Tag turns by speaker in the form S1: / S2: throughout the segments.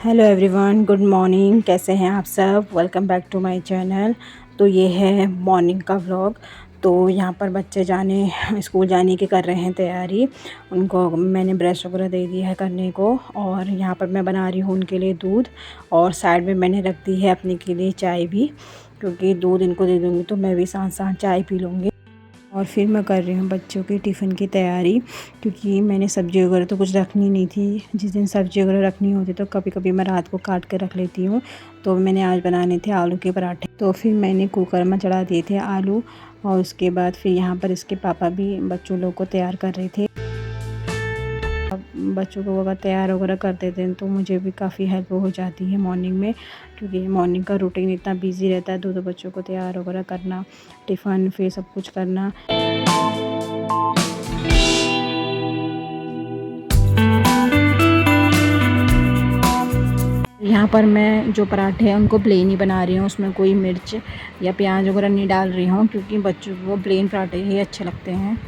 S1: Hello everyone, good morning. कैसे हैं आप सब? Welcome back to my channel. तो ये है मॉर्निंग का व्लॉग। तो यहाँ पर बच्चे स्कूल जाने की कर रहे हैं तैयारी। उनको मैंने ब्रश वगैरह दे दिया है करने को, और यहाँ पर मैं बना रही हूँ उनके लिए दूध, और साइड में मैंने रख दी है अपने के लिए चाय भी, क्योंकि दूध इनको दे दूँगी तो मैं भी साथ साथ चाय पी लूँगी। और फिर मैं कर रही हूँ बच्चों की टिफ़िन की तैयारी, क्योंकि मैंने सब्ज़ी वगैरह तो कुछ रखनी नहीं थी। जिस दिन सब्ज़ी वगैरह रखनी होती तो कभी कभी मैं रात को काट के रख लेती हूँ। तो मैंने आज बनाने थे आलू के पराठे, तो फिर मैंने कुकर में चढ़ा दिए थे आलू। और उसके बाद फिर यहाँ पर इसके पापा भी बच्चों लोग को तैयार कर रहे थे। अब बच्चों को अगर तैयार वगैरह कर देते हैं तो मुझे भी काफ़ी हेल्प हो जाती है मॉर्निंग में, क्योंकि मॉर्निंग का रूटीन इतना बिजी रहता है। दो बच्चों को तैयार वगैरह करना, टिफ़िन फिर सब कुछ करना। यहाँ पर मैं जो पराठे हैं उनको प्लेन ही बना रही हूँ, उसमें कोई मिर्च या प्याज वगैरह नहीं डाल रही हूँ, क्योंकि बच्चों को प्लेन पराठे ही अच्छे लगते हैं।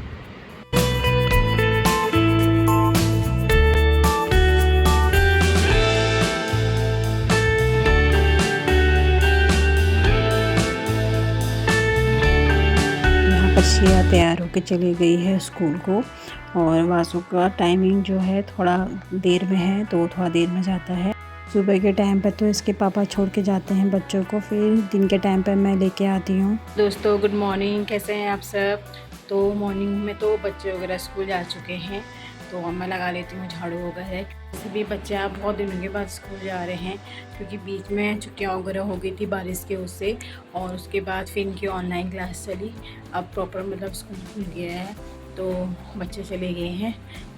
S1: यहाँ पर शिया तैयार होकर चली गई है स्कूल को, और वासु का टाइमिंग जो है थोड़ा देर में है, तो थोड़ा देर में जाता है। सुबह के टाइम पर तो इसके पापा छोड़ के जाते हैं बच्चों को, फिर दिन के टाइम पर मैं लेके आती हूँ। दोस्तों गुड मॉर्निंग, कैसे हैं आप सब? तो मॉर्निंग में तो बच्चे वगैरह स्कूल जा चुके हैं, तो अब मैं लगा लेती हूँ झाड़ू वगैरह। वैसे भी बच्चे आप बहुत दिनों के बाद स्कूल जा रहे हैं, क्योंकि बीच में छुट्टियाँ वगैरह हो गई थी बारिश के उससे, और उसके बाद फिर इनकी ऑनलाइन क्लास चली। अब प्रॉपर मतलब स्कूल खुल गया है, तो बच्चे चले गए हैं।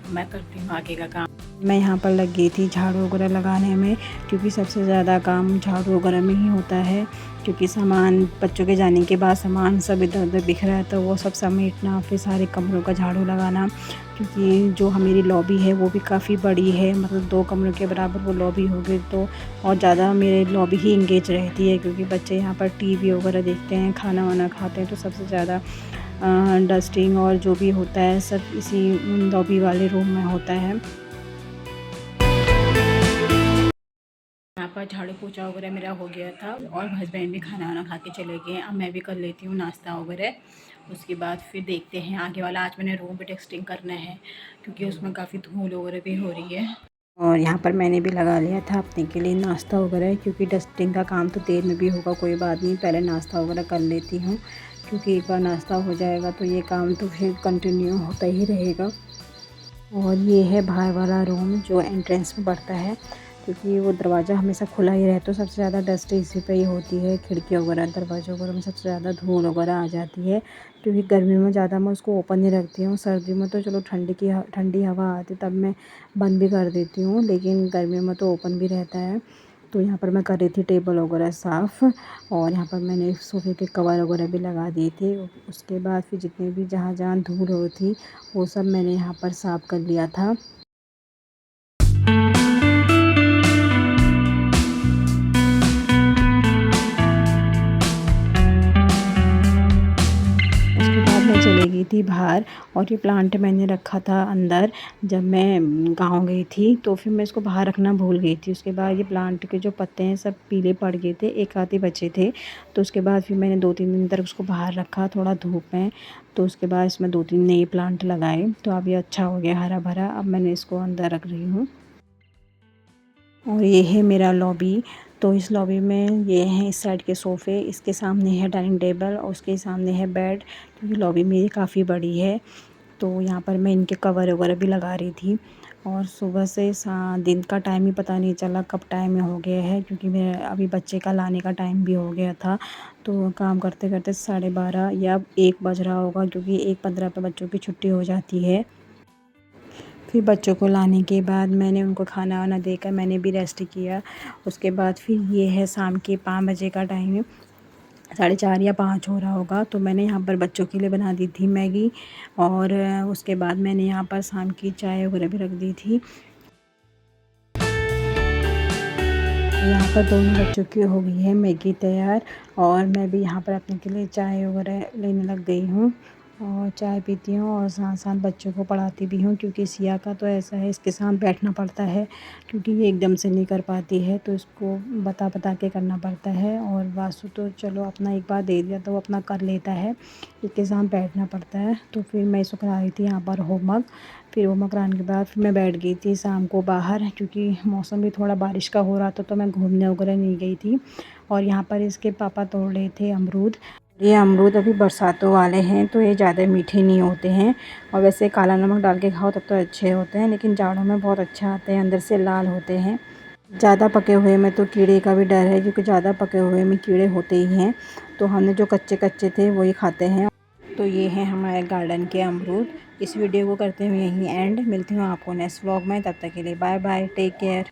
S1: मैं करती हूँ आगे का काम। मैं यहाँ पर लग गई थी झाड़ू वगैरह लगाने में, क्योंकि सबसे ज़्यादा काम झाड़ू वगैरह में ही होता है। क्योंकि सामान बच्चों के जाने के बाद सामान सब इधर उधर बिखरा है, तो वो सब समेटना, फिर सारे कमरों का झाड़ू लगाना। क्योंकि जो मेरी लॉबी है वो भी काफ़ी बड़ी है, मतलब 2 कमरों के बराबर वो लॉबी होगी, तो और ज़्यादा मेरे लॉबी ही इंगेज रहती है, क्योंकि बच्चे यहाँ पर टीवी वगैरह देखते हैं, खाना वाना खाते हैं, तो सबसे ज़्यादा डस्टिंग और जो भी होता है सब इसी लॉबी वाले रूम में होता है। यहाँ पर झाड़ू पोछा वगैरह मेरा हो गया था, और हस्बैंड भी खाना वाना खा के चले गए। अब मैं भी कर लेती हूँ नाश्ता वगैरह। उसके बाद फिर देखते हैं आगे वाला। आज मैंने रूम भी टेक्सटिंग करना है, क्योंकि उसमें काफ़ी धूल वगैरह भी हो रही है। और यहाँ पर मैंने भी लगा लिया था अपने के लिए नाश्ता वगैरह, क्योंकि डस्टिंग का काम तो देर में भी होगा, कोई बात नहीं, पहले नाश्ता वगैरह कर लेती हूँ। क्योंकि एक बार नाश्ता हो जाएगा तो ये काम तो फिर कंटिन्यू होता ही रहेगा। और ये है बाहर वाला रूम जो एंट्रेंस में पड़ता है, क्योंकि वो दरवाज़ा हमेशा खुला ही रहता है, तो सबसे ज़्यादा डस्ट इसी पे ही होती है। खिड़की वगैरह दरवाज़ों वगैरह में सबसे ज़्यादा धूल वगैरह आ जाती है। क्योंकि गर्मी में ज़्यादा मैं उसको ओपन नहीं रखती हूँ। सर्दी में तो चलो ठंडी हवा आती तब मैं बंद भी कर देती हूँ, लेकिन गर्मी में तो ओपन भी रहता है। तो यहाँ पर मैं कर रही थी टेबल वगैरह साफ़, और यहाँ पर मैंने सोफ़े के कवर वगैरह भी लगा दिए थे। उसके बाद फिर जितने भी जहाँ जहाँ धूल हो थी वो सब मैंने यहाँ पर साफ़ कर लिया था। उसके बाद मैं चली गई थी बाहर, और ये प्लांट मैंने रखा था अंदर जब मैं गांव गई थी, तो फिर मैं इसको बाहर रखना भूल गई थी। उसके बाद ये प्लांट के जो पत्ते हैं सब पीले पड़ गए थे, एक आधे बचे थे। तो उसके बाद फिर मैंने 2-3 दिन तक उसको बाहर रखा थोड़ा धूप में। तो उसके बाद इसमें 2-3 नए प्लांट लगाए, तो अब ये अच्छा हो गया हरा भरा। अब मैंने इसको अंदर रख रही हूँ। और ये है मेरा लॉबी। तो इस लॉबी में ये हैं इस साइड के सोफ़े, इसके सामने है डाइनिंग टेबल, और उसके सामने है बेड, क्योंकि लॉबी मेरी काफ़ी बड़ी है। तो यहाँ पर मैं इनके कवर वगैरह भी लगा रही थी। और सुबह से दिन का टाइम ही पता नहीं चला कब टाइम हो गया है, क्योंकि मेरा अभी बच्चे का लाने का टाइम भी हो गया था। तो काम करते करते 12:30 या 1 बज रहा होगा, क्योंकि 1:15 पे बच्चों की छुट्टी हो जाती है। फिर बच्चों को लाने के बाद मैंने उनको खाना वाना देकर मैंने भी रेस्ट किया। उसके बाद फिर ये है शाम के 5 बजे का टाइम, 4:30 या 5 हो रहा होगा। तो मैंने यहाँ पर बच्चों के लिए बना दी थी मैगी, और उसके बाद मैंने यहाँ पर शाम की चाय वगैरह भी रख दी थी। यहाँ पर दोनों बच्चों की हो गई है मैगी तैयार, और मैं भी यहाँ पर अपने के लिए चाय वगैरह लेने लग गई हूँ। और चाय पीती हूँ और साथ साथ बच्चों को पढ़ाती भी हूँ, क्योंकि सिया का तो ऐसा है, इसके साथ बैठना पड़ता है क्योंकि ये एकदम से नहीं कर पाती है, तो इसको बता बता के करना पड़ता है। और वासु तो चलो अपना एक बार दे दिया तो वो अपना कर लेता है, इसके साथ बैठना पड़ता है। तो फिर मैं इसको करा रही थी यहाँ पर होमवर्क। फिर होमवर्क कराने के बाद फिर मैं बैठ गई थी शाम को बाहर, क्योंकि मौसम भी थोड़ा बारिश का हो रहा था, तो मैं घूमने वगैरह नहीं गई थी। और यहाँ पर इसके पापा तोड़ रहे थे अमरूद। ये अमरूद अभी बरसातों वाले हैं, तो ये ज़्यादा मीठे नहीं होते हैं, और वैसे काला नमक डाल के खाओ तब तो अच्छे होते हैं, लेकिन जाड़ों में बहुत अच्छे आते हैं, अंदर से लाल होते हैं। ज़्यादा पके हुए में तो कीड़े का भी डर है, क्योंकि ज़्यादा पके हुए में कीड़े होते ही हैं, तो हमने जो कच्चे कच्चे थे वही खाते हैं। तो ये हैं हमारे गार्डन के अमरूद। इस वीडियो को करते हुए यहीं एंड। मिलती हूँ आपको नेक्स्ट व्लॉग में, तब तक के लिए बाय बाय, टेक केयर।